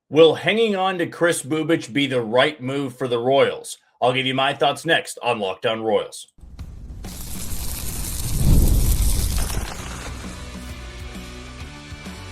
Will hanging on to Kris Bubic be the right move for the Royals? I'll give you my thoughts next on Locked On Royals.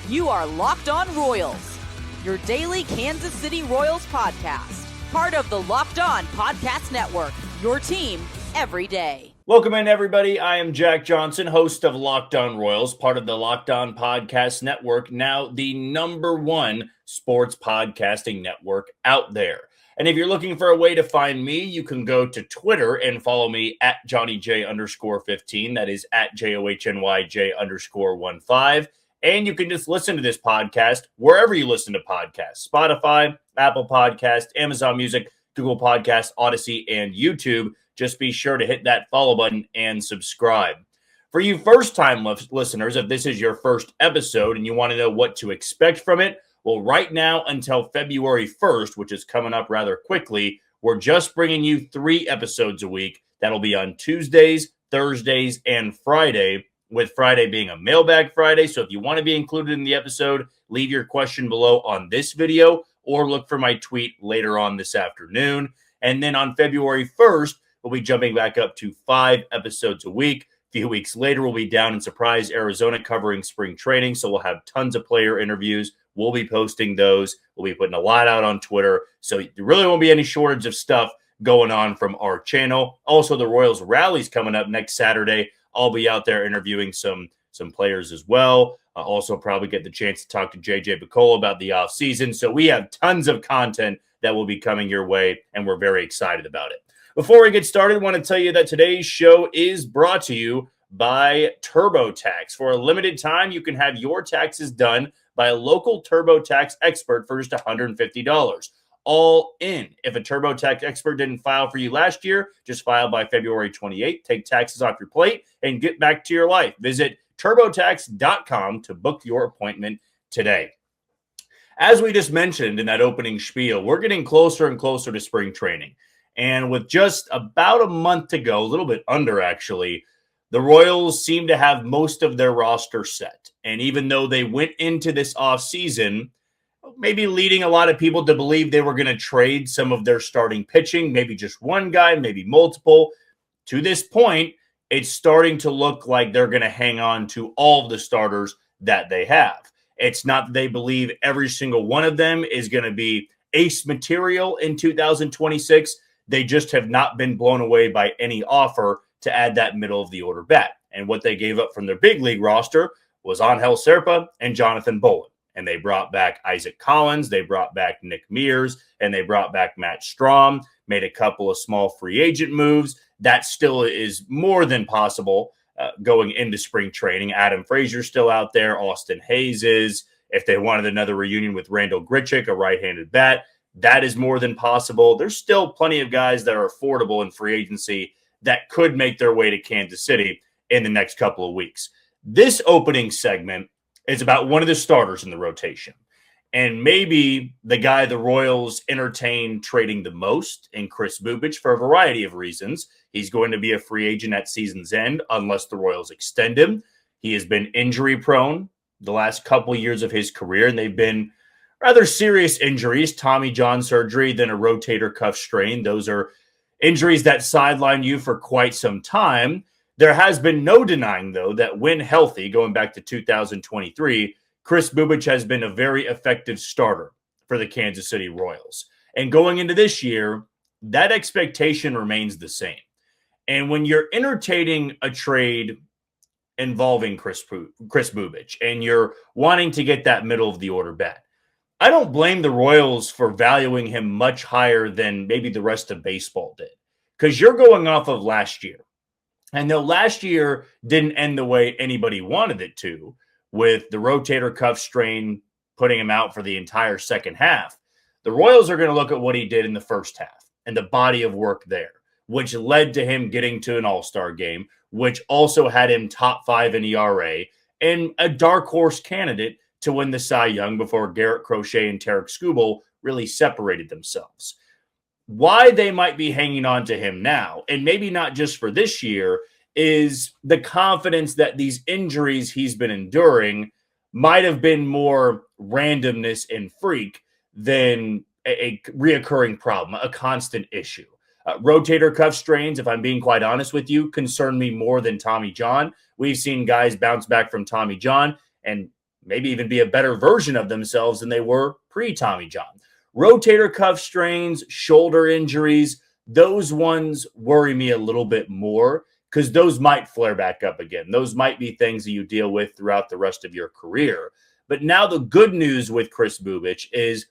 You are Locked On Royals, your daily Kansas City Royals podcast. Part of the Locked On Podcast Network, your team every day. Welcome in, everybody. I am Jack Johnson, host of Locked On Royals, part of the Locked On Podcast Network, now the #1 sports podcasting network out there. And if you're looking for a way to find me, you can go to Twitter and follow me at JohnnyJ_15. That is at JOHNYJ_15. And you can just listen to this podcast wherever you listen to podcasts: Spotify, Apple Podcasts, Amazon Music, Google Podcasts, Odyssey, and YouTube. Just be sure to hit that follow button and subscribe. For you first-time listeners, if this is your first episode and you want to know what to expect from it, well, right now until February 1st, which is coming up rather quickly, we're just bringing you 3 episodes a week. That'll be on Tuesdays, Thursdays, and Friday, with Friday being a mailbag Friday. So if you want to be included in the episode, leave your question below on this video or look for my tweet later on this afternoon. And then on February 1st, we'll be jumping back up to 5 episodes a week. A few weeks later, we'll be down in Surprise, Arizona covering spring training. So we'll have tons of player interviews. We'll be posting those. We'll be putting a lot out on Twitter. So there really won't be any shortage of stuff going on from our channel. Also, the Royals rally's coming up next Saturday. I'll be out there interviewing some players as well. I'll also probably get the chance to talk to JJ Picollo about the offseason. So we have tons of content that will be coming your way, and we're very excited about it. Before we get started, I want to tell you that today's show is brought to you by TurboTax. For a limited time, you can have your taxes done by a local TurboTax expert for just $150. All in. If a TurboTax expert didn't file for you last year, just file by February 28th. Take taxes off your plate and get back to your life. Visit TurboTax.com to book your appointment today. As we just mentioned in that opening spiel, we're getting closer and closer to spring training. And with just about a month to go, a little bit under actually, the Royals seem to have most of their roster set. And even though they went into this offseason, maybe leading a lot of people to believe they were going to trade some of their starting pitching, maybe just one guy, maybe multiple, to this point, it's starting to look like they're going to hang on to all of the starters that they have. It's not that they believe every single one of them is going to be ace material in 2026. They just have not been blown away by any offer to add that middle of the order bat. And what they gave up from their big league roster was Angel Serpa and Jonathan Bolin. And they brought back Isaac Collins, they brought back Nick Mears, and they brought back Matt Strahm, made a couple of small free agent moves. That still is more than possible going into spring training. Adam Frazier's still out there. Austin Hayes is. If they wanted another reunion with Randall Grichuk, a right-handed bat, that is more than possible. There's still plenty of guys that are affordable in free agency that could make their way to Kansas City in the next couple of weeks. This opening segment is about one of the starters in the rotation, and maybe the guy the Royals entertain trading the most in Kris Bubic for a variety of reasons. He's going to be a free agent at season's end unless the Royals extend him. He has been injury prone the last couple years of his career, and they've been rather serious injuries, Tommy John surgery, then a rotator cuff strain. Those are injuries that sideline you for quite some time. There has been no denying, though, that when healthy, going back to 2023, Kris Bubic has been a very effective starter for the Kansas City Royals. And going into this year, that expectation remains the same. And when you're entertaining a trade involving Kris Bubic and you're wanting to get that middle of the order bat, I don't blame the Royals for valuing him much higher than maybe the rest of baseball did, because you're going off of last year. And though last year didn't end the way anybody wanted it to, with the rotator cuff strain putting him out for the entire second half, the Royals are going to look at what he did in the first half and the body of work there, which led to him getting to an all-star game, which also had him top 5 in ERA and a dark horse candidate to win the Cy Young before Garrett Crochet and Tarek Skubal really separated themselves. Why they might be hanging on to him now, and maybe not just for this year, is the confidence that these injuries he's been enduring might have been more randomness and freak than a reoccurring problem, a constant issue. Rotator cuff strains, if I'm being quite honest with you, concern me more than Tommy John. We've seen guys bounce back from Tommy John and maybe even be a better version of themselves than they were pre-Tommy John. Rotator cuff strains, shoulder injuries, those ones worry me a little bit more because those might flare back up again. Those might be things that you deal with throughout the rest of your career. But now the good news with Kris Bubic is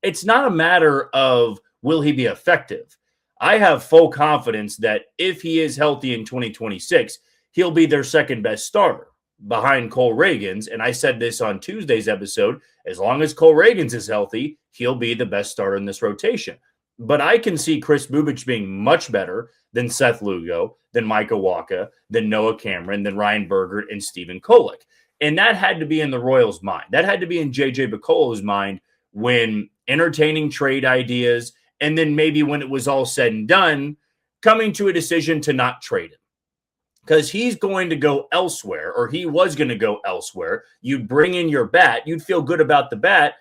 it's not a matter of will he be effective. I have full confidence that if he is healthy in 2026, he'll be their second best starter behind Cole Reagans. And I said this on Tuesday's episode, as long as Cole Reagans is healthy, he'll be the best starter in this rotation. But I can see Kris Bubic being much better than Seth Lugo, than Micah Wacha, than Noah Cameron, than Ryan Bergert, and Stephen Kolek. And that had to be in the Royals' mind. That had to be in J.J. Picollo's mind when entertaining trade ideas, and then maybe when it was all said and done, coming to a decision to not trade him. Because he's going to go elsewhere, or he was going to go elsewhere. You'd bring in your bat. You'd feel good about the bat,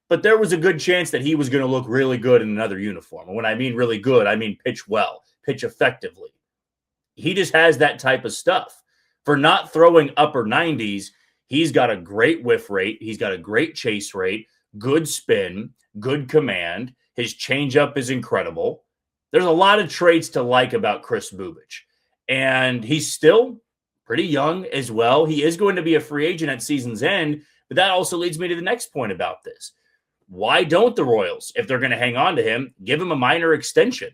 but there was a good chance that he was going to look really good in another uniform. And when I mean really good, I mean pitch well, pitch effectively. He just has that type of stuff. For not throwing upper 90s, he's got a great whiff rate. He's got a great chase rate, good spin, good command. His changeup is incredible. There's a lot of traits to like about Kris Bubic. And he's still pretty young as well. He is going to be a free agent at season's end, but that also leads me to the next point about this. Why don't the Royals, if they're going to hang on to him, give him a minor extension?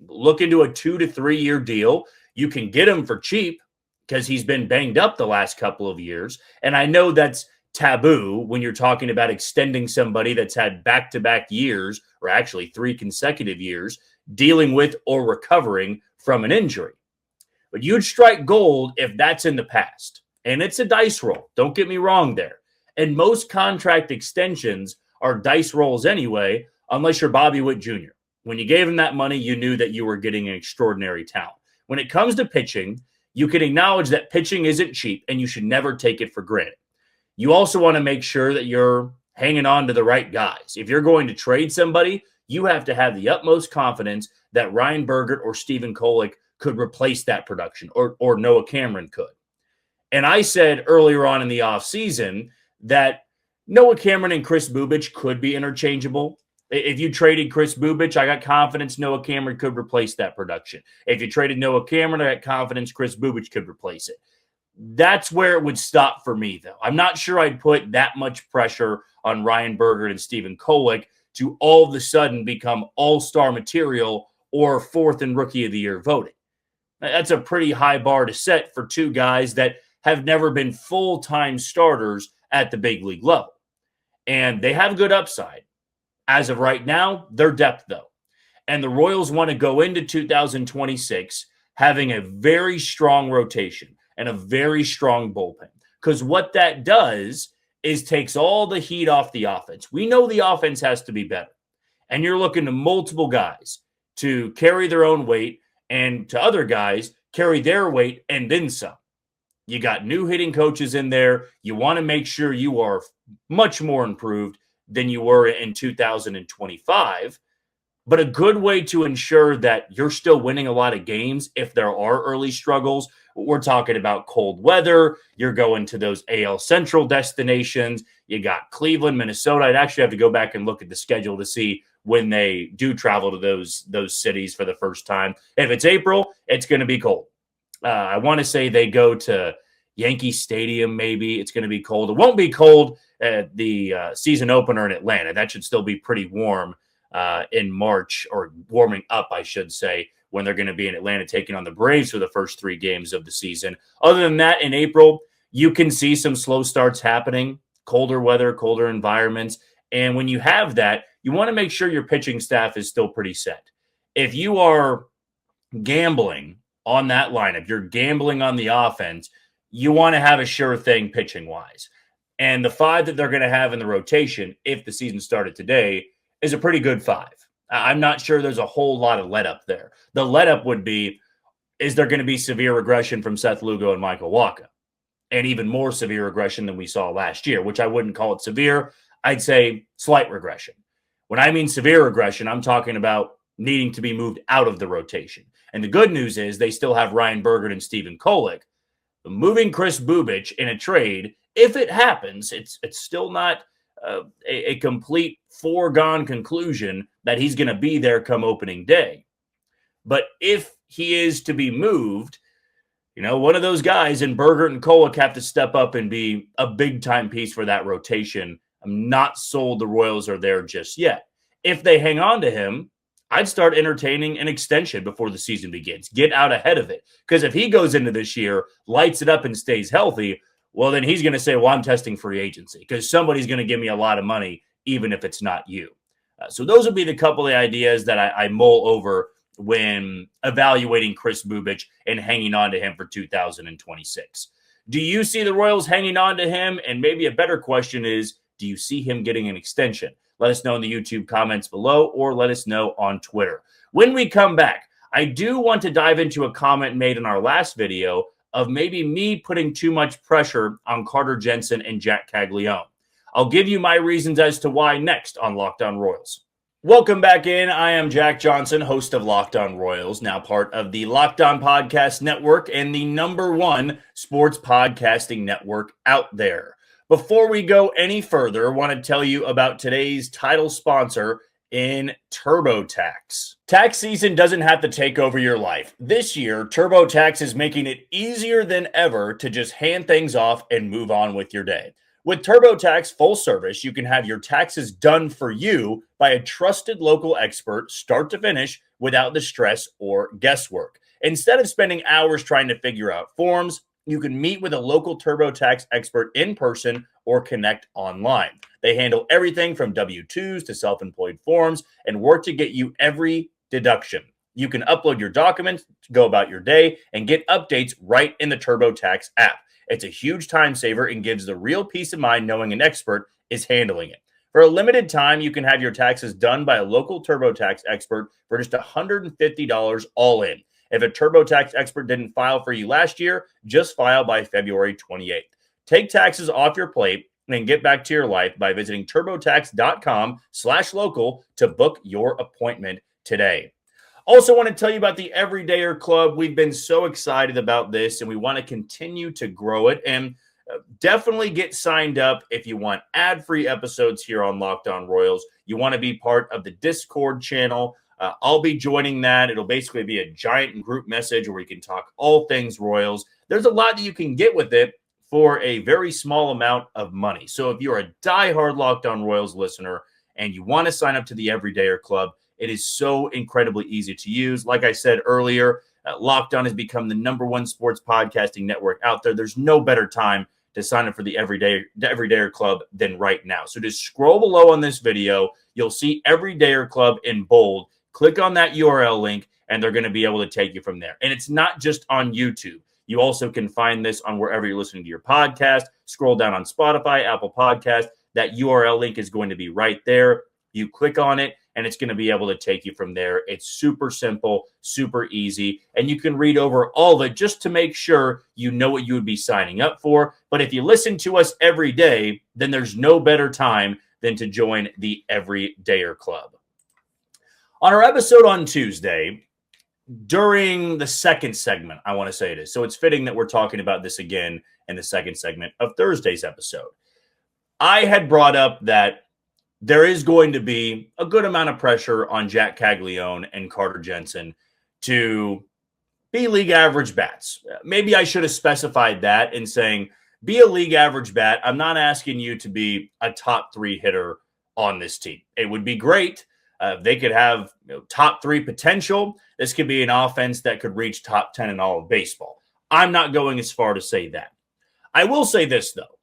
Look into a 2 to 3 year deal. You can get him for cheap because he's been banged up the last couple of years. And I know that's taboo when you're talking about extending somebody that's had back-to-back years, or actually 3 consecutive years, dealing with or recovering from an injury. But you'd strike gold if that's in the past. And it's a dice roll. Don't get me wrong there. And most contract extensions are dice rolls anyway, unless you're Bobby Witt Jr. When you gave him that money, you knew that you were getting an extraordinary talent. When it comes to pitching, you can acknowledge that pitching isn't cheap and you should never take it for granted. You also want to make sure that you're hanging on to the right guys. If you're going to trade somebody, you have to have the utmost confidence that Ryan Bergert or Stephen Kolek could replace that production, or Noah Cameron could. And I said earlier on in the offseason that Noah Cameron and Kris Bubic could be interchangeable. If you traded Kris Bubic, I got confidence Noah Cameron could replace that production. If you traded Noah Cameron, I got confidence Kris Bubic could replace it. That's where it would stop for me, though. I'm not sure I'd put that much pressure on Ryan Bergert and Stephen Kolek to all of a sudden become all-star material or 4th in Rookie of the Year voting. That's a pretty high bar to set for 2 guys that have never been full-time starters at the big league level. And they have good upside. As of right now, their depth, though. And the Royals want to go into 2026 having a very strong rotation and a very strong bullpen. Because what that does is takes all the heat off the offense. We know the offense has to be better. And you're looking to multiple guys to carry their own weight and to other guys carry their weight and then some. You got new hitting coaches in there. You want to make sure you are much more improved than you were in 2025. But a good way to ensure that you're still winning a lot of games if there are early struggles. We're talking about cold weather. You're going to those AL Central destinations. You got Cleveland, Minnesota. I'd actually have to go back and look at the schedule to see when they do travel to those cities for the first time. If it's April, it's going to be cold. I want to say they go to Yankee Stadium, maybe. It's going to be cold. It won't be cold at the season opener in Atlanta. That should still be pretty warm in March, or warming up, I should say, when they're going to be in Atlanta taking on the Braves for the first 3 games of the season. Other than that, in April, you can see some slow starts happening, colder weather, colder environments. And when you have that, you want to make sure your pitching staff is still pretty set. If you are gambling on that lineup, you're gambling on the offense, you want to have a sure thing pitching-wise. And the 5 that they're going to have in the rotation, if the season started today, is a pretty good 5. I'm not sure there's a whole lot of let-up there. The let-up would be, is there going to be severe regression from Seth Lugo and Michael Wacha? And even more severe regression than we saw last year, which I wouldn't call it severe. I'd say slight regression. When I mean severe regression, I'm talking about needing to be moved out of the rotation. And the good news is they still have Ryan Bergert and Stephen Kolek. Moving Kris Bubic in a trade, if it happens, it's still not a complete foregone conclusion that he's going to be there come opening day. But if he is to be moved, one of those guys in Bergert and Kolek have to step up and be a big-time piece for that rotation. I'm not sold the Royals are there just yet. If they hang on to him, I'd start entertaining an extension before the season begins. Get out ahead of it. Because if he goes into this year, lights it up, and stays healthy, well, then he's going to say, well, I'm testing free agency because somebody's going to give me a lot of money, even if it's not you. So those would be the couple of ideas that I mull over when evaluating Kris Bubic and hanging on to him for 2026. Do you see the Royals hanging on to him? And maybe a better question is, do you see him getting an extension? Let us know in the YouTube comments below or let us know on Twitter. When we come back, I do want to dive into a comment made in our last video of maybe me putting too much pressure on Carter Jensen and Jack Caglianone. I'll give you my reasons as to why next on Locked On Royals. Welcome back in. I am Jack Johnson, host of Locked On Royals, now part of the Locked On Podcast Network and the #1 sports podcasting network out there. Before we go any further, I want to tell you about today's title sponsor in TurboTax. Tax season doesn't have to take over your life. This year, TurboTax is making it easier than ever to just hand things off and move on with your day. With TurboTax Full Service, you can have your taxes done for you by a trusted local expert start to finish without the stress or guesswork. Instead of spending hours trying to figure out forms, you can meet with a local TurboTax expert in person or connect online. They handle everything from W-2s to self-employed forms and work to get you every deduction. You can upload your documents, go about your day, and get updates right in the TurboTax app. It's a huge time saver and gives the real peace of mind knowing an expert is handling it. For a limited time, you can have your taxes done by a local TurboTax expert for just $150 all in. If a TurboTax expert didn't file for you last year, just file by February 28th. Take taxes off your plate and get back to your life by visiting turbotax.com/local to book your appointment today. Also want to tell you about the Everydayer Club. We've been so excited about this, and we want to continue to grow it. And definitely get signed up if you want ad-free episodes here on Locked On Royals. You want to be part of the Discord channel. I'll be joining that. It'll basically be a giant group message where we can talk all things Royals. There's a lot that you can get with it for a very small amount of money. So if you're a diehard Locked On Royals listener and you want to sign up to the Everydayer Club, it is so incredibly easy to use. Like I said earlier, Locked On has become the #1 sports podcasting network out there. There's no better time to sign up for the Everydayer Club than right now. So just scroll below on this video. You'll see Everydayer Club in bold. Click on that URL link, and they're going to be able to take you from there. And it's not just on YouTube. You also can find this on wherever you're listening to your podcast. Scroll down on Spotify, Apple Podcast. That URL link is going to be right there. You click on it, and it's going to be able to take you from there. It's super simple, super easy, and you can read over all of it just to make sure you know what you would be signing up for. But if you listen to us every day, then there's no better time than to join the Everydayer Club. On our episode on Tuesday, during the second segment, I want to say this, so it's fitting that we're talking about this again in the second segment of Thursday's episode. I had brought up that there is going to be a good amount of pressure on Jack Caglianone and Carter Jensen to be league average bats. Maybe I should have specified that in saying, be a league average bat. I'm not asking you to be a top 3 hitter on this team. It would be great. They could have top 3 potential. This could be an offense that could reach top 10 in all of baseball. I'm not going as far to say that. I will say this, though.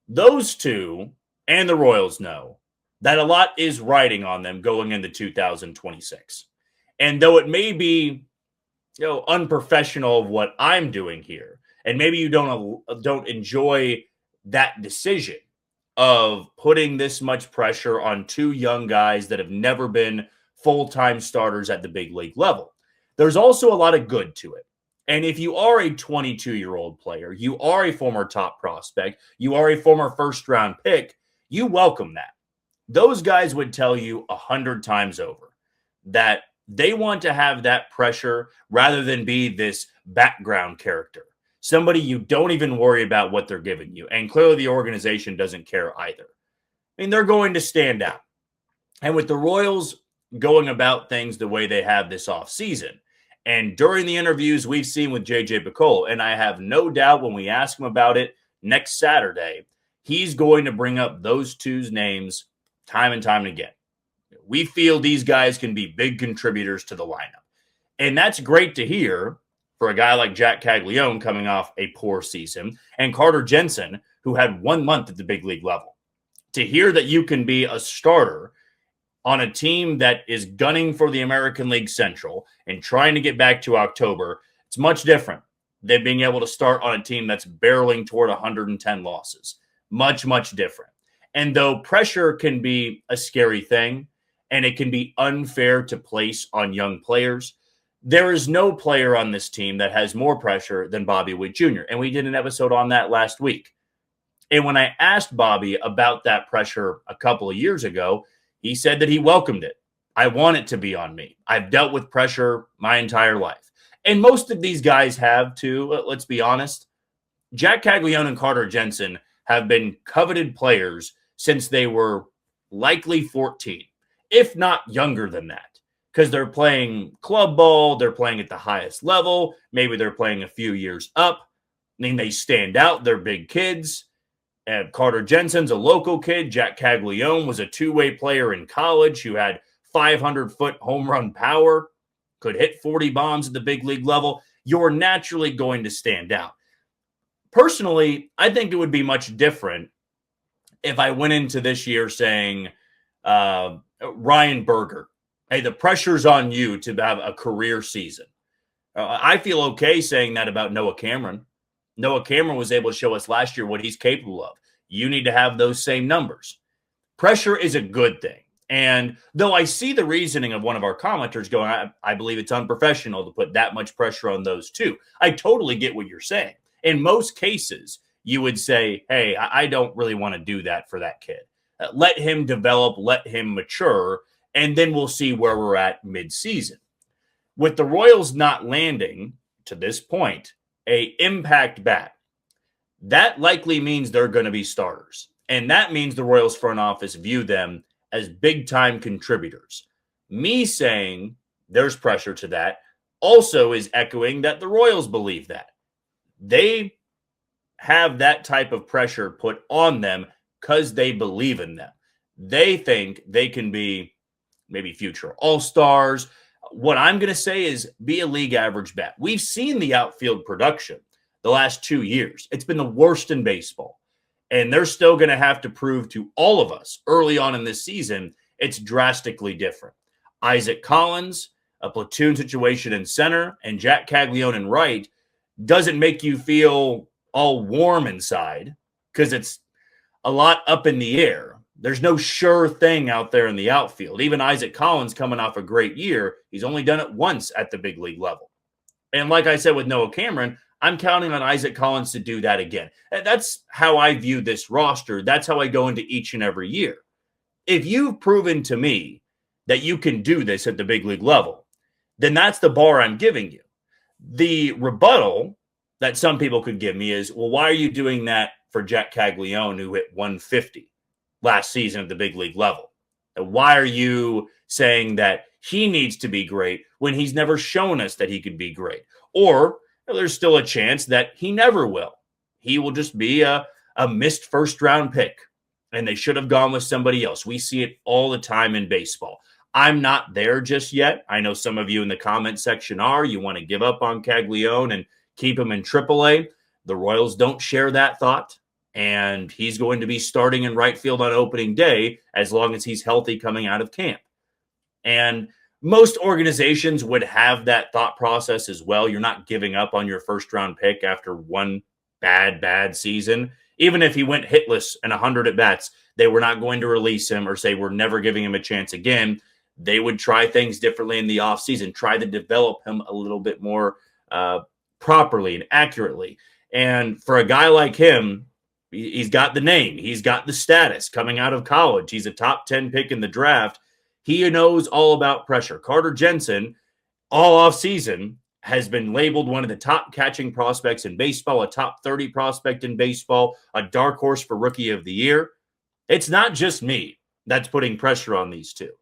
Those two and the Royals know that a lot is riding on them going into 2026. And though it may be unprofessional of what I'm doing here, and maybe you don't enjoy that decision of putting this much pressure on 2 young guys that have never been full-time starters at the big league level, there's also a lot of good to it. And if you are a 22-year-old player, you are a former top prospect, you are a former first-round pick, you welcome that. those guys would tell you 100 times over that they want to have that pressure rather than be this background character, somebody you don't even worry about what they're giving you. And clearly the organization doesn't care either. I mean, they're going to stand out. And with the Royals going about things the way they have this offseason, and during the interviews we've seen with J.J. Picollo, and I have no doubt when we ask him about it next Saturday, he's going to bring up those two's names time and time again. We feel these guys can be big contributors to the lineup. And that's great to hear for a guy like Jack Caglianone coming off a poor season and Carter Jensen, who had 1 month at the big league level. To hear that you can be a starter on a team that is gunning for the American League Central and trying to get back to October, it's much different than being able to start on a team that's barreling toward 110 losses. Much, much different. And though pressure can be a scary thing and it can be unfair to place on young players, there is no player on this team that has more pressure than Bobby Witt Jr. And we did an episode on that last week. And when I asked Bobby about that pressure a couple of years ago, he said that he welcomed it. I want it to be on me. I've dealt with pressure my entire life. And most of these guys have too, let's be honest. Jack Caglianone and Carter Jensen have been coveted players since they were likely 14, if not younger than that, because they're playing club ball, they're playing at the highest level, maybe they're playing a few years up. I mean, they stand out, they're big kids. Carter Jensen's a local kid. Jack Caglianone was a two-way player in college who had 500-foot home run power, could hit 40 bombs at the big league level. You're naturally going to stand out. Personally, I think it would be much different if I went into this year saying, Ryan Berger, hey, the pressure's on you to have a career season. I feel okay saying that about Noah Cameron. Noah Cameron was able to show us last year what he's capable of. You need to have those same numbers. Pressure is a good thing. And though I see the reasoning of one of our commenters going, I believe it's unprofessional to put that much pressure on those two. I totally get what you're saying. In most cases, you would say, hey, I don't really want to do that for that kid. Let him develop, let him mature, and then we'll see where we're at midseason. With the Royals not landing, to this point, a impact bat, that likely means they're going to be starters. And that means the Royals front office view them as big-time contributors. Me saying there's pressure to that also is echoing that the Royals believe that. They have that type of pressure put on them because they believe in them. They think they can be maybe future all-stars. What I'm going to say is be a league average bat. We've seen the outfield production the last 2 years. It's been the worst in baseball. And they're still going to have to prove to all of us early on in this season it's drastically different. Isaac Collins, a platoon situation in center, and Jack Caglianone in right doesn't make you feel all warm inside because it's a lot up in the air. There's no sure thing out there in the outfield. Even Isaac Collins coming off a great year, he's only done it once at the big league level. And like I said with Noah Cameron, I'm counting on Isaac Collins to do that again. That's how I view this roster. That's how I go into each and every year. If you've proven to me that you can do this at the big league level, then that's the bar I'm giving you. The rebuttal that some people could give me is, well, why are you doing that for Jack Caglianone, who hit 150 last season at the big league level? And why are you saying that he needs to be great when he's never shown us that he could be great? Or there's still a chance that he never will. He will just be a missed first-round pick, and they should have gone with somebody else. We see it all the time in baseball. I'm not there just yet. I know some of you in the comment section are. You want to give up on Caglianone and keep him in AAA. The Royals don't share that thought, and he's going to be starting in right field on opening day as long as he's healthy coming out of camp. And most organizations would have that thought process as well. You're not giving up on your first-round pick after one bad season. Even if he went hitless and 100 at-bats, they were not going to release him or say we're never giving him a chance again. They would try things differently in the offseason, try to develop him a little bit more properly and accurately. And for a guy like him, He's got the name. He's got the status coming out of college. He's a top 10 pick in the draft. He knows all about pressure. Carter Jensen, all offseason, has been labeled one of the top catching prospects in baseball, a top 30 prospect in baseball, a dark horse for Rookie of the Year. It's not just me that's putting pressure on these two.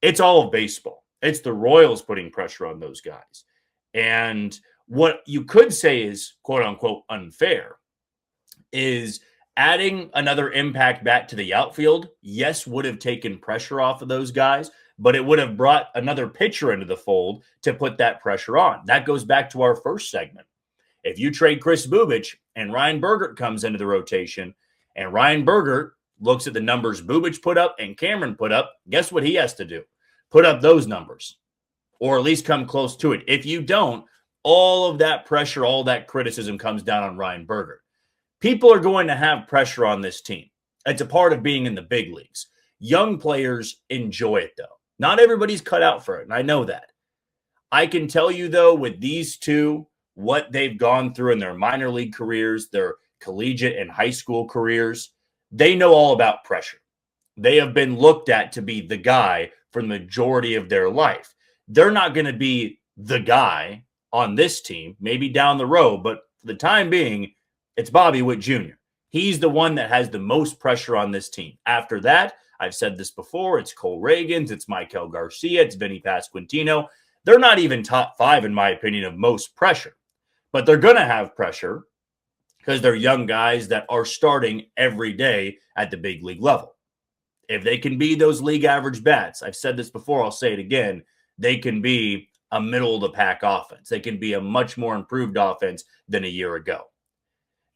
It's all of baseball. It's the Royals putting pressure on those guys. And what you could say is, quote unquote, unfair is adding another impact bat to the outfield, yes, would have taken pressure off of those guys, but it would have brought another pitcher into the fold to put that pressure on. That goes back to our first segment. If you trade Kris Bubic and Ryan Bergert comes into the rotation, and Ryan Bergert looks at the numbers Bubic put up and Cameron put up, guess what he has to do? Put up those numbers, or at least come close to it. If you don't, all of that pressure, all that criticism comes down on Ryan Bergert. People are going to have pressure on this team. It's a part of being in the big leagues. Young players enjoy it, though. Not everybody's cut out for it, and I know that. I can tell you, though, with these two, what they've gone through in their minor league careers, their collegiate and high school careers, they know all about pressure. They have been looked at to be the guy for the majority of their life. They're not going to be the guy on this team, maybe down the road, but for the time being, it's Bobby Witt Jr. He's the one that has the most pressure on this team. After that, I've said this before, it's Cole Reagans, it's Michael Garcia, it's Vinny Pasquantino. They're not even top 5, in my opinion, of most pressure. But they're going to have pressure because they're young guys that are starting every day at the big league level. If they can be those league average bats, I've said this before, I'll say it again, they can be a middle-of-the-pack offense. They can be a much more improved offense than a year ago.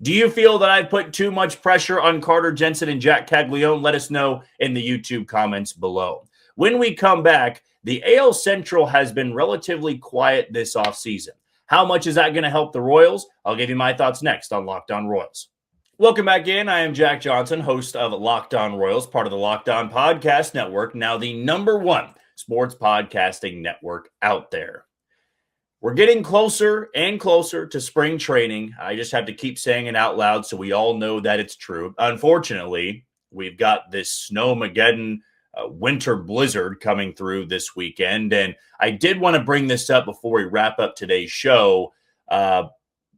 Do you feel that I've put too much pressure on Carter Jensen and Jack Caglianone? Let us know in the YouTube comments below. When we come back, the AL Central has been relatively quiet this offseason. How much is that going to help the Royals? I'll give you my thoughts next on Locked On Royals. Welcome back in. I am Jack Johnson, host of Locked On Royals, part of the Locked On Podcast Network, now the #1 sports podcasting network out there. We're getting closer and closer to spring training. I just have to keep saying it out loud so we all know that it's true. Unfortunately, we've got this snowmageddon winter blizzard coming through this weekend. And I did want to bring this up before we wrap up today's show.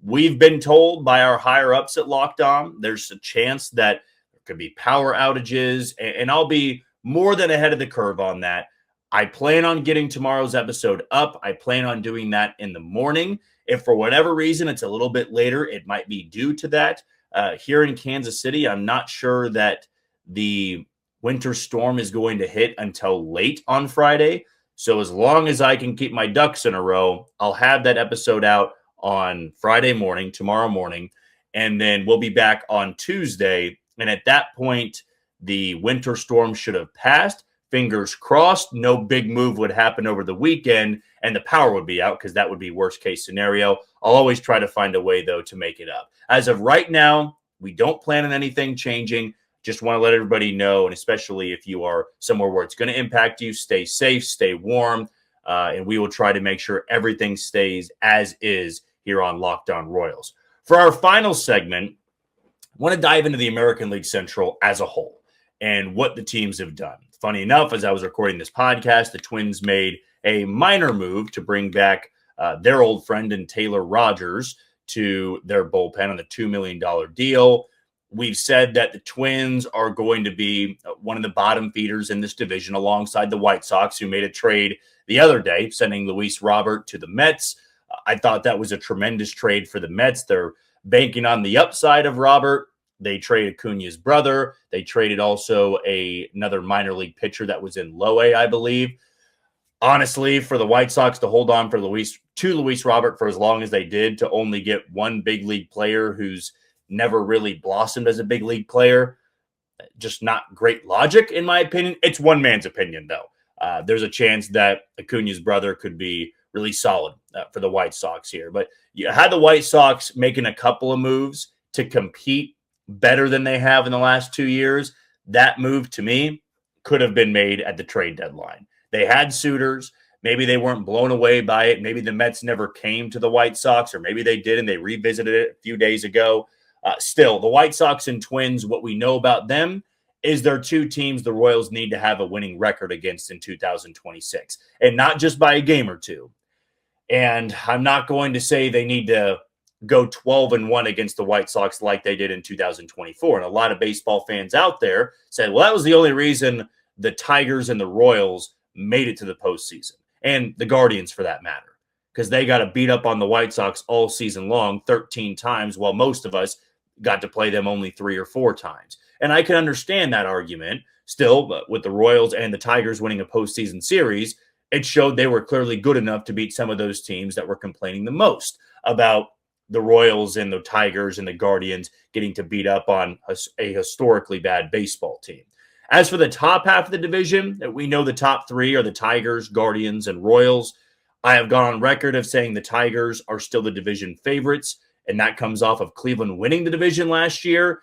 We've been told by our higher-ups at Locked On, there's a chance that there could be power outages, and I'll be more than ahead of the curve on that. I plan on getting tomorrow's episode up. I plan on doing that in the morning. If for whatever reason it's a little bit later, it might be due to that. Here in Kansas City, I'm not sure that the winter storm is going to hit until late on Friday. So as long as I can keep my ducks in a row, I'll have that episode out on Friday morning, tomorrow morning, and then we'll be back on Tuesday. And at that point, the winter storm should have passed. Fingers crossed, no big move would happen over the weekend, and the power would be out because that would be worst case scenario. I'll always try to find a way, though, to make it up. As of right now, we don't plan on anything changing. Just want to let everybody know, and especially if you are somewhere where it's going to impact you, stay safe, stay warm, and we will try to make sure everything stays as is here on Locked On Royals. For our final segment, I want to dive into the American League Central as a whole and what the teams have done. Funny enough, as I was recording this podcast, the Twins made a minor move to bring back their old friend and Taylor Rogers to their bullpen on a $2 million deal. We've said that the Twins are going to be one of the bottom feeders in this division alongside the White Sox, who made a trade the other day, sending Luis Robert to the Mets. I thought that was a tremendous trade for the Mets. They're banking on the upside of Robert. They traded Acuña's brother. They traded also another minor league pitcher that was in low A, I believe. Honestly, for the White Sox to hold on for Luis Robert for as long as they did, to only get one big league player who's never really blossomed as a big league player, just not great logic, in my opinion. It's one man's opinion, though. There's a chance that Acuña's brother could be really solid for the White Sox here. But you had the White Sox making a couple of moves to compete better than they have in the last 2 years. That move, to me, could have been made at the trade deadline. They had suitors. Maybe they weren't blown away by it. Maybe the Mets never came to the White Sox, or maybe they did and they revisited it a few days ago. Still, the White Sox and Twins, what we know about them is they're two teams the Royals need to have a winning record against in 2026, and not just by a game or two. And I'm not going to say they need to go 12-1 against the White Sox like they did in 2024. And a lot of baseball fans out there said, well, that was the only reason the Tigers and the Royals made it to the postseason, and the Guardians for that matter, because they got to beat up on the White Sox all season long 13 times, while most of us got to play them only 3 or 4 times. And I can understand that argument. Still, with the Royals and the Tigers winning a postseason series, it showed they were clearly good enough to beat some of those teams that were complaining the most about the Royals and the Tigers and the Guardians getting to beat up on a historically bad baseball team. As for the top half of the division, we know the top 3 are the Tigers, Guardians, and Royals. I have gone on record of saying the Tigers are still the division favorites, and that comes off of Cleveland winning the division last year.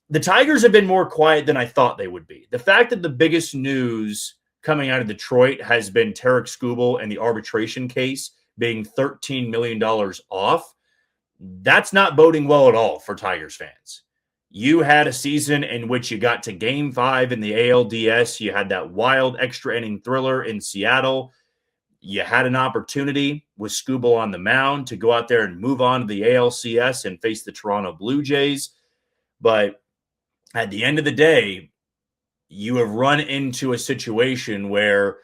The Tigers have been more quiet than I thought they would be. The fact that the biggest news coming out of Detroit has been Tarek Skubal and the arbitration case being $13 million off, that's not boding well at all for Tigers fans. You had a season in which you got to Game 5 in the ALDS. You had that wild extra inning thriller in Seattle. You had an opportunity with Skubal on the mound to go out there and move on to the ALCS and face the Toronto Blue Jays. But at the end of the day, you have run into a situation where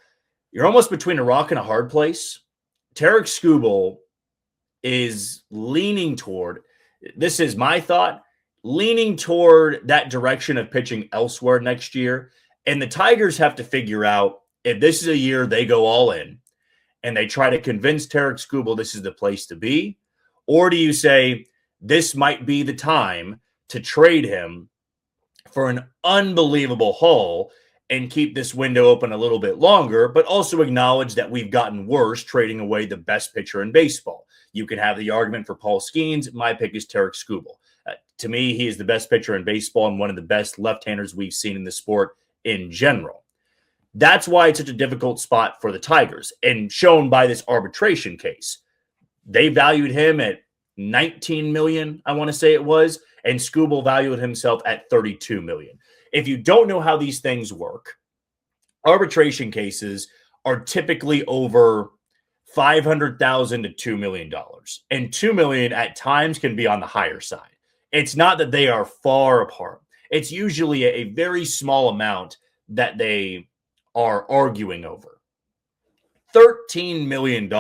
you're almost between a rock and a hard place. Tarek Skubal is leaning toward, this is my thought, leaning toward that direction of pitching elsewhere next year. And the Tigers have to figure out if this is a year they go all in and they try to convince Tarek Skubal this is the place to be, or do you say this might be the time to trade him for an unbelievable haul and keep this window open a little bit longer, but also acknowledge that we've gotten worse trading away the best pitcher in baseball? You can have the argument for Paul Skeens. My pick is Tarek Skubal. To me, he is the best pitcher in baseball and one of the best left-handers we've seen in the sport in general. That's why it's such a difficult spot for the Tigers, and shown by this arbitration case. They valued him at $19 million, I want to say it was, and Skubal valued himself at $32 million. If you don't know how these things work, arbitration cases are typically over $500,000 to $2 million. And $2 million at times can be on the higher side. It's not that they are far apart. It's usually a very small amount that they are arguing over. $13 million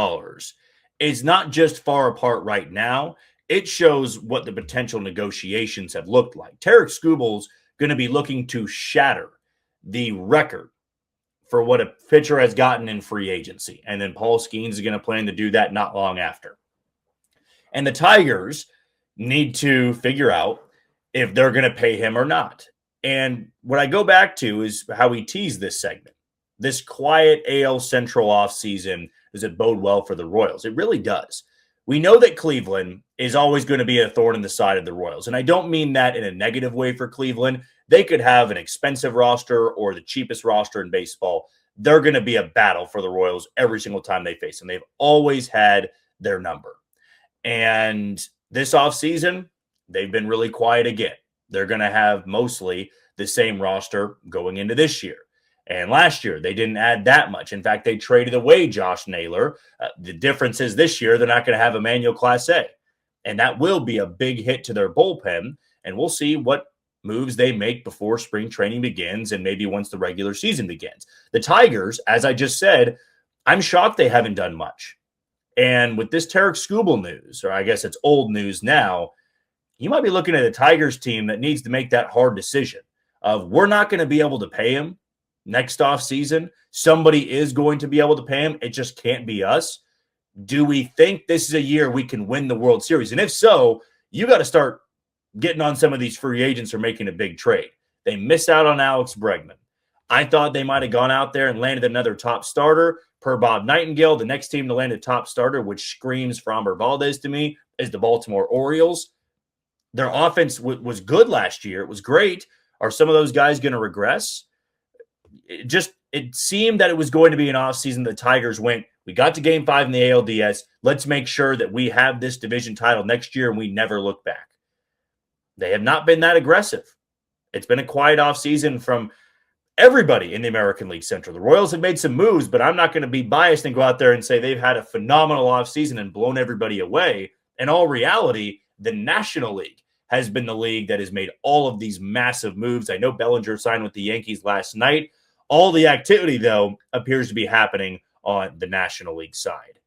is not just far apart right now. It shows what the potential negotiations have looked like. Tarek Skubal's going to be looking to shatter the record for what a pitcher has gotten in free agency. And then Paul Skeens is going to plan to do that not long after. And the Tigers need to figure out if they're going to pay him or not. And what I go back to is how we tease this segment. This quiet AL Central offseason, does it bode well for the Royals? It really does. We know that Cleveland is always going to be a thorn in the side of the Royals. And I don't mean that in a negative way for Cleveland. They could have an expensive roster or the cheapest roster in baseball. They're going to be a battle for the Royals every single time they face them. They've always had their number. And this offseason, they've been really quiet again. They're going to have mostly the same roster going into this year. And last year, they didn't add that much. In fact, they traded away Josh Naylor. The difference is this year, they're not going to have Emmanuel Clase. And that will be a big hit to their bullpen. And we'll see what moves they make before spring training begins and maybe once the regular season begins. The Tigers, as I just said, I'm shocked they haven't done much. And with this Tarek Skubal news, or I guess it's old news now, you might be looking at a Tigers team that needs to make that hard decision of we're not going to be able to pay him next offseason. Somebody is going to be able to pay him. It just can't be us. Do we think this is a year we can win the World Series? And if so, you got to start getting on some of these free agents or making a big trade. They miss out on Alex Bregman. I thought they might have gone out there and landed another top starter. Per Bob Nightingale, the next team to land a top starter, which screams Framber Valdez to me, is the Baltimore Orioles. Their offense was good last year. It was great. Are some of those guys going to regress? It seemed that it was going to be an offseason. The Tigers went, we got to Game 5 in the ALDS. Let's make sure that we have this division title next year and we never look back. They have not been that aggressive. It's been a quiet offseason from everybody in the American League Central. The Royals have made some moves, but I'm not going to be biased and go out there and say they've had a phenomenal offseason and blown everybody away. In all reality, the National League has been the league that has made all of these massive moves. I know Bellinger signed with the Yankees last night. All the activity, though, appears to be happening on the National League side.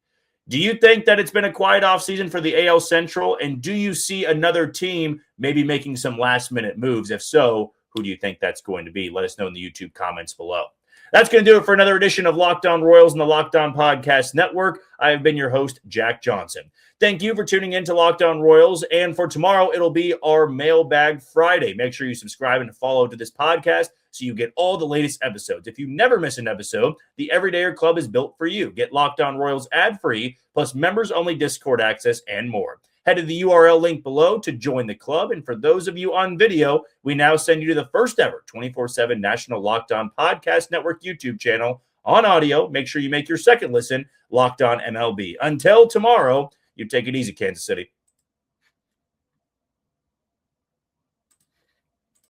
Do you think that it's been a quiet offseason for the AL Central? And do you see another team maybe making some last-minute moves? If so, who do you think that's going to be? Let us know in the YouTube comments below. That's going to do it for another edition of Locked On Royals and the Locked On Podcast Network. I have been your host, Jack Johnson. Thank you for tuning in to Locked On Royals. And for tomorrow, it'll be our Mailbag Friday. Make sure you subscribe and follow to this podcast so you get all the latest episodes. If you never miss an episode, the Everydayer Club is built for you. Get Locked On Royals ad-free, plus members-only Discord access and more. Head to the URL link below to join the club. And for those of you on video, we now send you to the first ever 24/7 National Locked On Podcast Network YouTube channel. On audio, make sure you make your second listen Locked On MLB. Until tomorrow, you take it easy, Kansas City.